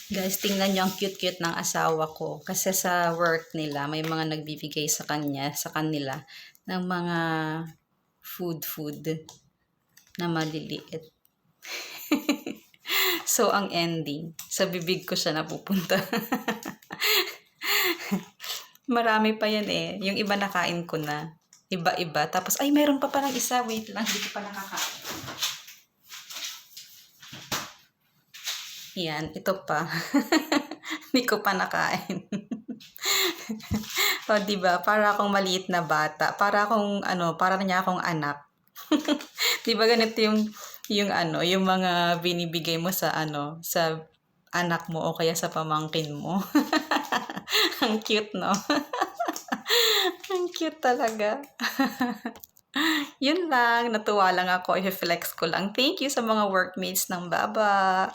Guys, tingnan nyo ang cute-cute ng asawa ko. Kasi sa work nila, may mga nagbibigay sa kanila, ng mga food na maliliit. So, ang ending, sa bibig ko siya napupunta. Marami pa yan eh. Yung iba nakain ko na. Iba-iba. Tapos, ay, meron pa palang isa. Wait lang, hindi ko pa nakakain. Yan, ito pa. Hindi ko pa nakain. O, diba? Para akong maliit na bata. Para akong, para na niya akong anak. Diba ganito yung mga binibigay mo sa, sa anak mo o kaya sa pamangkin mo. Ang cute, no? Ang cute talaga. Yun lang. Natuwa lang ako. I-flex ko lang. Thank you sa mga workmates ng Baba.